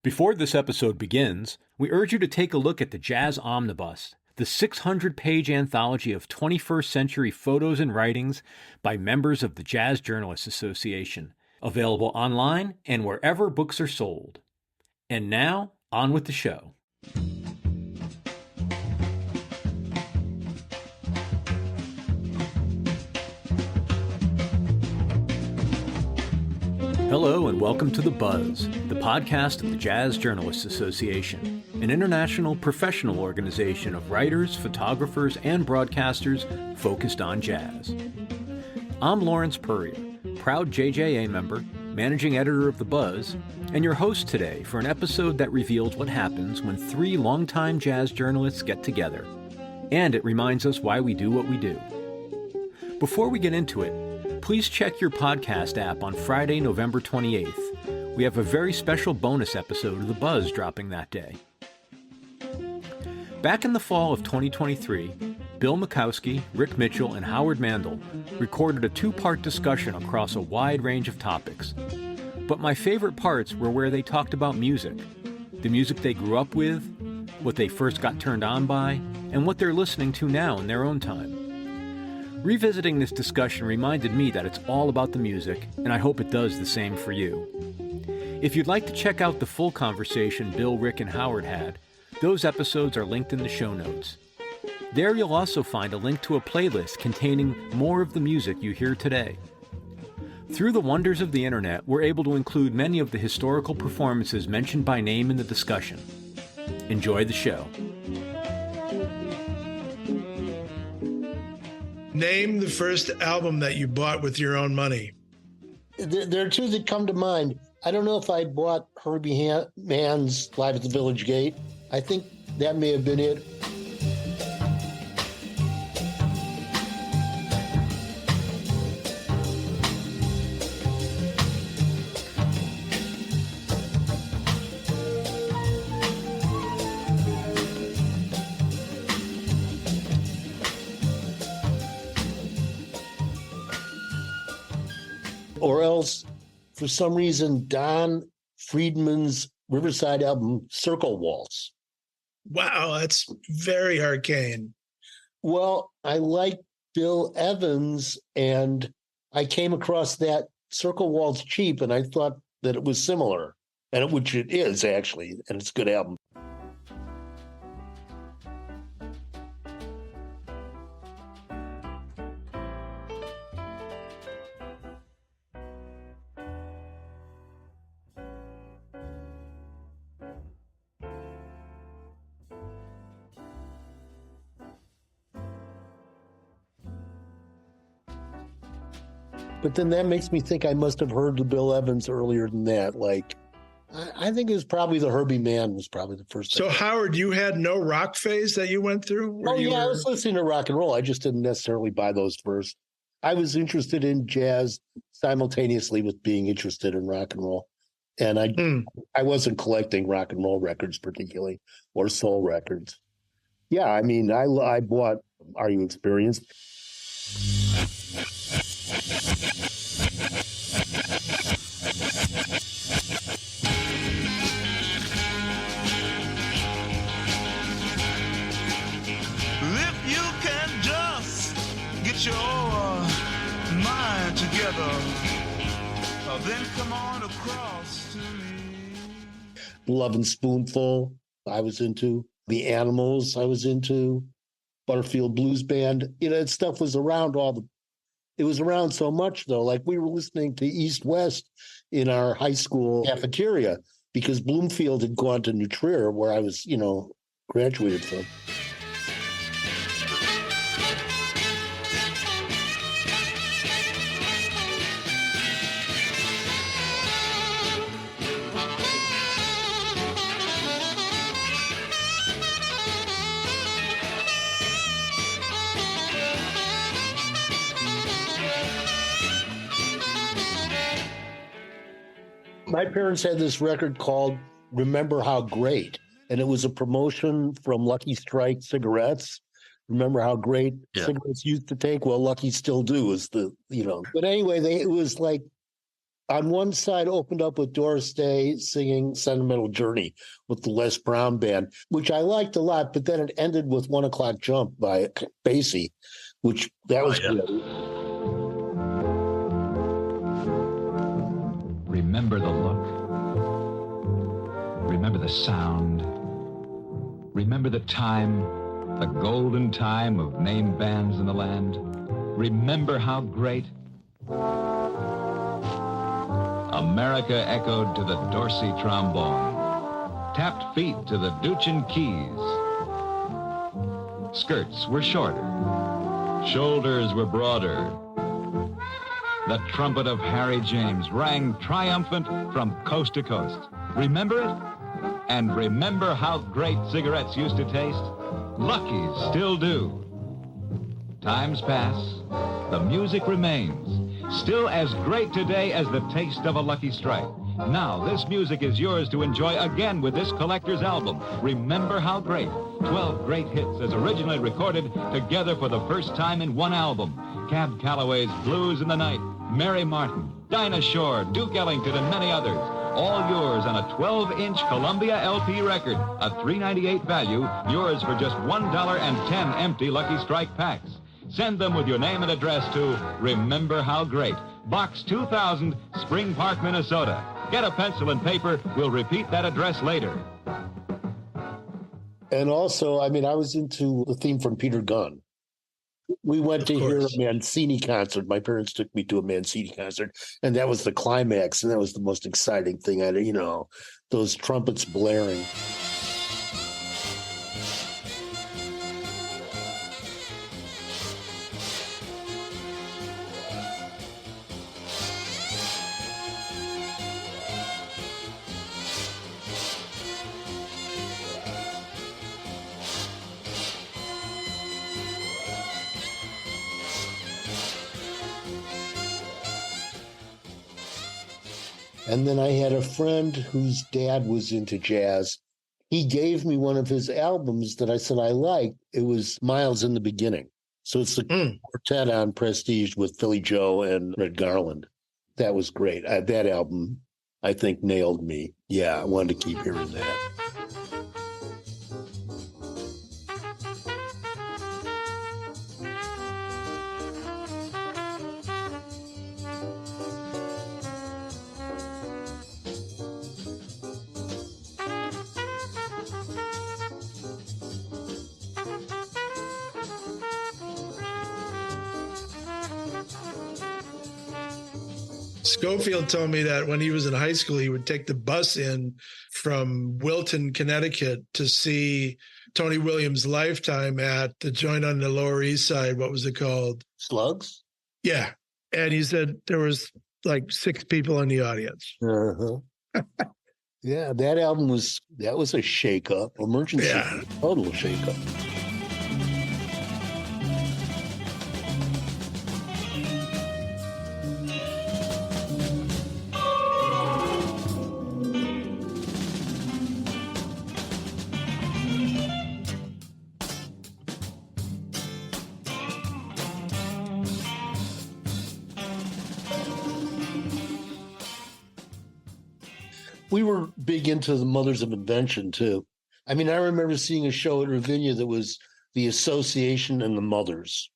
Before this episode begins, we urge you to take a look at the Jazz Omnibus, the 600-page anthology of 21st century photos and writings by members of the Jazz Journalists Association, available online and wherever books are sold. And now, on with the show. Hello and welcome to The Buzz, the podcast of the Jazz Journalists Association, an international professional organization of writers, photographers, and broadcasters focused on jazz. I'm Lawrence Purrier, proud JJA member, managing editor of The Buzz, and your host today for an episode that reveals what happens when three longtime jazz journalists get together. And it reminds us why we do what we do. Before we get into it, please check your podcast app on Friday, November 28th. We have a very special bonus episode of The Buzz dropping that day. Back in the fall of 2023, Bill Milkowski, Rick Mitchell, and Howard Mandel recorded a two-part discussion across a wide range of topics. But my favorite parts were where they talked about music, the music they grew up with, what they first got turned on by, and what they're listening to now in their own time. Revisiting this discussion reminded me that it's all about the music, and I hope it does the same for you. If you'd like to check out the full conversation Bill, Rick, and Howard had, those episodes are linked in the show notes. There you'll also find a link to a playlist containing more of the music you hear today. Through the wonders of the internet, we're able to include many of the historical performances mentioned by name in the discussion. Enjoy the show. Name the first album that you bought with your own money. There are two that come to mind. I don't know if I bought Herbie Mann's Live at the Village Gate. I think that may have been it. Or else, for some reason, Don Friedman's Riverside album, Circle Waltz. Wow, that's very arcane. Well, I like Bill Evans, and I came across that Circle Waltz cheap, and I thought that it was similar, which it is, actually, and it's a good album. But then that makes me think I must have heard the Bill Evans earlier than that. Like, I think it was probably the Herbie Mann was probably the first. So, Howard, you had no rock phase that you went through? I was listening to rock and roll. I just didn't necessarily buy those first. I was interested in jazz simultaneously with being interested in rock and roll. And I wasn't collecting rock and roll records particularly, or soul records. Yeah, I mean, I bought Are You Experienced? If you can just get your mind together, then come on across to me. Lovin' Spoonful, I was into. The Animals, I was into. Butterfield Blues Band. That stuff was around it was around so much, though. Like, we were listening to East West in our high school cafeteria because Bloomfield had gone to New Trier, where I was, graduated from. My parents had this record called Remember How Great, and it was a promotion from Lucky Strike cigarettes. Remember how great cigarettes used to take? Well, Lucky still do, is the. But anyway, it was like on one side opened up with Doris Day singing Sentimental Journey with the Les Brown Band, which I liked a lot, but then it ended with 1 O'Clock Jump by Basie, which that was good. Remember the look. Remember the sound. Remember the time, the golden time of name bands in the land. Remember how great America echoed to the Dorsey trombone, tapped feet to the Duchin keys. Skirts were shorter, shoulders were broader. The trumpet of Harry James rang triumphant from coast to coast. Remember it? And remember how great cigarettes used to taste? Lucky's still do. Times pass, the music remains, still as great today as the taste of a Lucky Strike. Now, this music is yours to enjoy again with this collector's album, Remember How Great. 12 great hits as originally recorded together for the first time in one album. Cab Calloway's Blues in the Night, Mary Martin, Dinah Shore, Duke Ellington, and many others. All yours on a 12-inch Columbia LP record, a $3.98 value, yours for just $1 and 10 empty Lucky Strike packs. Send them with your name and address to Remember How Great, Box 2000, Spring Park, Minnesota. Get a pencil and paper. We'll repeat that address later. And also, I mean, I was into the theme from Peter Gunn. We went to hear a Mancini concert. My parents took me to a Mancini concert, and that was the climax, and that was the most exciting thing. Those trumpets blaring. And then I had a friend whose dad was into jazz. He gave me one of his albums that I said I liked. It was Miles in the Beginning. So it's the quartet on Prestige with Philly Joe and Red Garland. That was great. That album, I think, nailed me. Yeah, I wanted to keep hearing that. Schofield told me that when he was in high school, he would take the bus in from Wilton, Connecticut to see Tony Williams' Lifetime at the joint on the Lower East Side. What was it called? Slugs? Yeah. And he said there was like 6 people in the audience. Uh-huh. Yeah, that album was a shakeup. Emergency, total shakeup. We were big into the Mothers of Invention, too. I mean, I remember seeing a show at Ravinia that was the Association and the Mothers.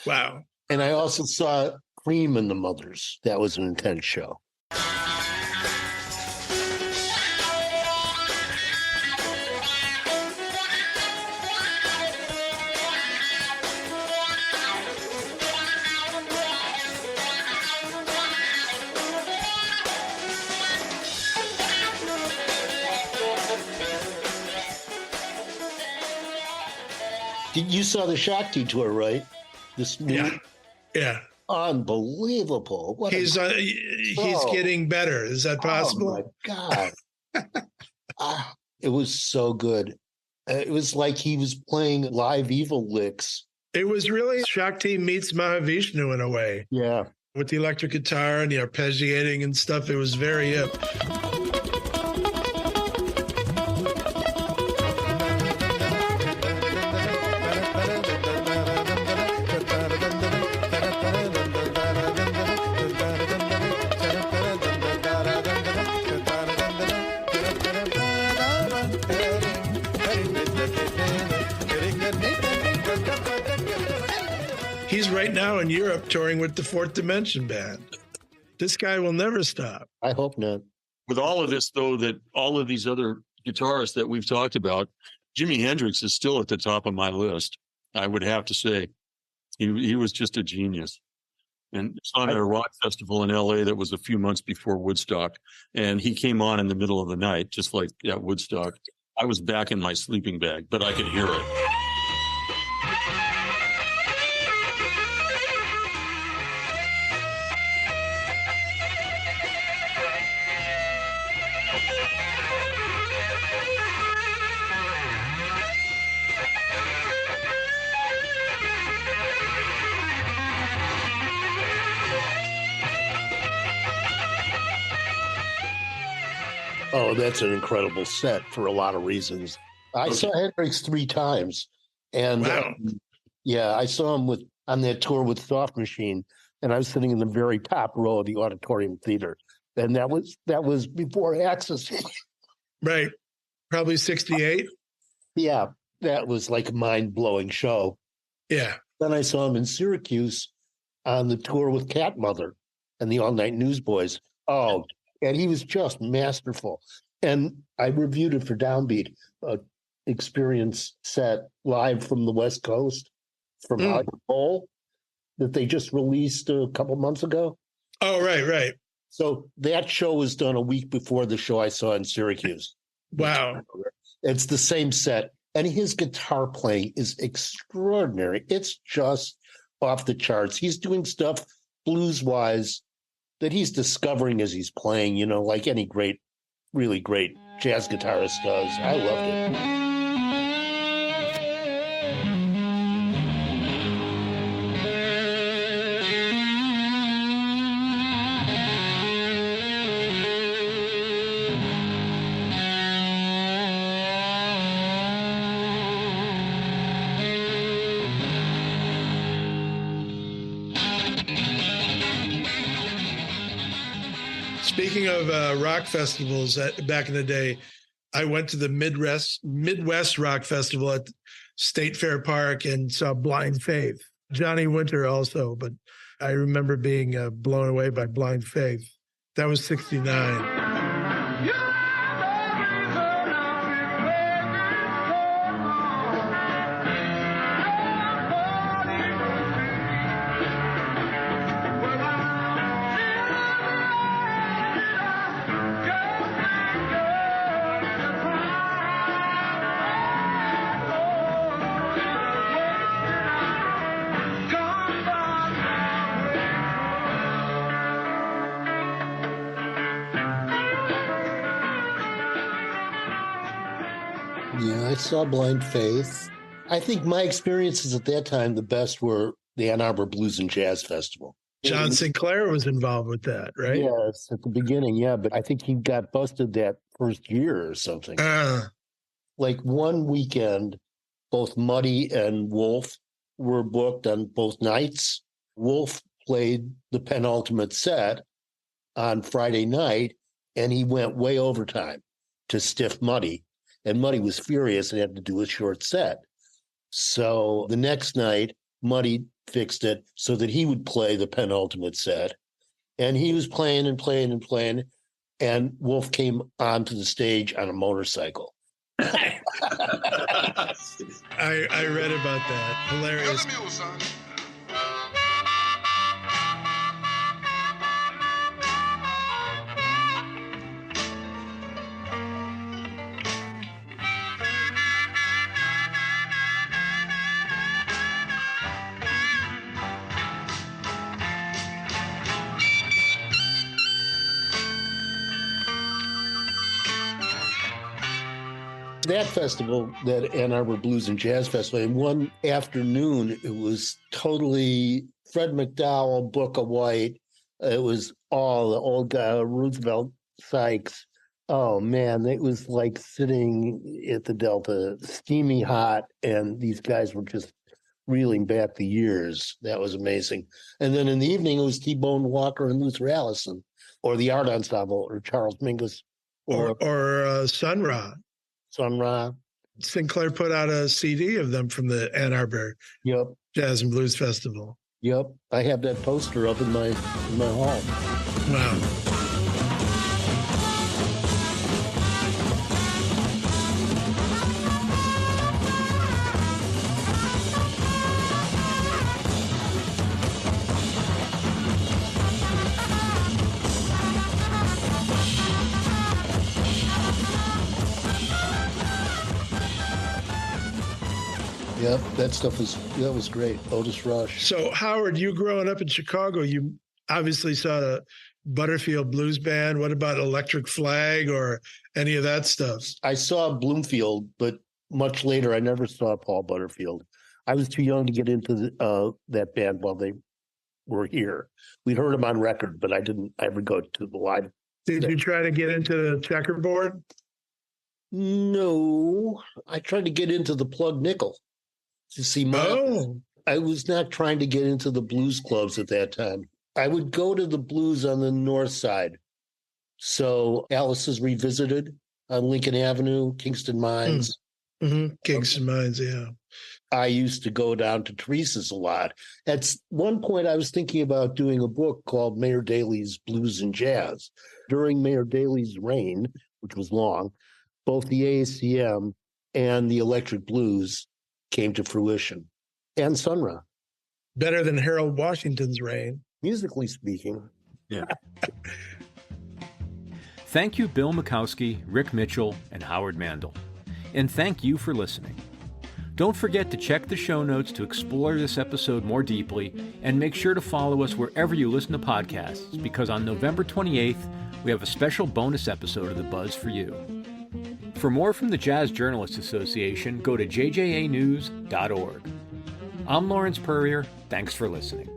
Wow. And I also saw Cream and the Mothers. That was an intense show. You saw the Shakti tour, right? This new, yeah, unbelievable. He's getting better. Is that possible? Oh my God! It was so good. It was like he was playing live evil licks. It was really Shakti meets Mahavishnu in a way. Yeah, with the electric guitar and the arpeggiating and stuff. It was very hip. right now in Europe touring with the Fourth Dimension Band. This guy will never stop. I hope not. With all of this, though, that all of these other guitarists that we've talked about, Jimi Hendrix is still at the top of my list. I would have to say he was just a genius. And saw him at a rock festival in LA that was a few months before Woodstock. And he came on in the middle of the night, just like at Woodstock. I was back in my sleeping bag, but I could hear it. Oh, that's an incredible set for a lot of reasons. I saw Hendrix 3 times, and Wow. I saw him on that tour with Soft Machine, and I was sitting in the very top row of the auditorium theater, and that was before Axis. Right. Probably 68. Yeah, that was like a mind-blowing show. Yeah. Then I saw him in Syracuse on the tour with Cat Mother and the All Night Newsboys. Oh, and he was just masterful. And I reviewed it for Downbeat, experience set live from the West Coast, from Hollywood Bowl, that they just released a couple months ago. Oh, right. So that show was done a week before the show I saw in Syracuse. Wow. It's the same set. And his guitar playing is extraordinary. It's just off the charts. He's doing stuff blues-wise that he's discovering as he's playing, like any great, really great jazz guitarist does. I loved it. Speaking of rock festivals, back in the day, I went to the Midwest Rock Festival at State Fair Park and saw Blind Faith. Johnny Winter also, but I remember being blown away by Blind Faith. That was 69. Yeah, I saw Blind Faith. I think my experiences at that time, the best were the Ann Arbor Blues and Jazz Festival. John Sinclair was involved with that, right? Yes, at the beginning, yeah, but I think he got busted that first year or something. Like one weekend, both Muddy and Wolf were booked on both nights. Wolf played the penultimate set on Friday night, and he went way overtime to stiff Muddy. And Muddy was furious and had to do a short set. So the next night, Muddy fixed it so that he would play the penultimate set. And he was playing and playing and playing. And Wolf came onto the stage on a motorcycle. I read about that. Hilarious. That festival, that Ann Arbor Blues and Jazz Festival, in one afternoon, it was totally Fred McDowell, Booker White. It was all the old guy, Roosevelt Sykes. Oh, man, it was like sitting at the Delta, steamy hot, and these guys were just reeling back the years. That was amazing. And then in the evening, it was T-Bone Walker and Luther Allison, or the Art Ensemble, or Charles Mingus. Or Sun Ra. Sun Ra. Sinclair put out a CD of them from the Ann Arbor Yep. Jazz and Blues Festival. Yep, I have that poster up in my hall. Wow. Yep, that was great. Otis Rush. So, Howard, you growing up in Chicago, you obviously saw the Butterfield Blues Band. What about Electric Flag or any of that stuff? I saw Bloomfield, but much later. I never saw Paul Butterfield. I was too young to get into that band while they were here. We heard them on record, but I didn't ever go to the live. Did you try to get into the checkerboard? No, I tried to get into the Plug Nickel to see my. Oh, I was not trying to get into the blues clubs at that time. I would go to the blues on the north side. So Alice's Revisited on Lincoln Avenue, Kingston Mines. Kingston Mines, yeah. I used to go down to Teresa's a lot. At one point, I was thinking about doing a book called Mayor Daley's Blues and Jazz. During Mayor Daley's reign, which was long, both the AACM and the Electric Blues came to fruition, and Sun Ra. Better than Harold Washington's reign. Musically speaking. Yeah. Thank you, Bill Milkowski, Rick Mitchell, and Howard Mandel. And thank you for listening. Don't forget to check the show notes to explore this episode more deeply, and make sure to follow us wherever you listen to podcasts, because on November 28th, we have a special bonus episode of The Buzz for you. For more from the Jazz Journalists Association, go to jjanews.org. I'm Lawrence Purrier. Thanks for listening.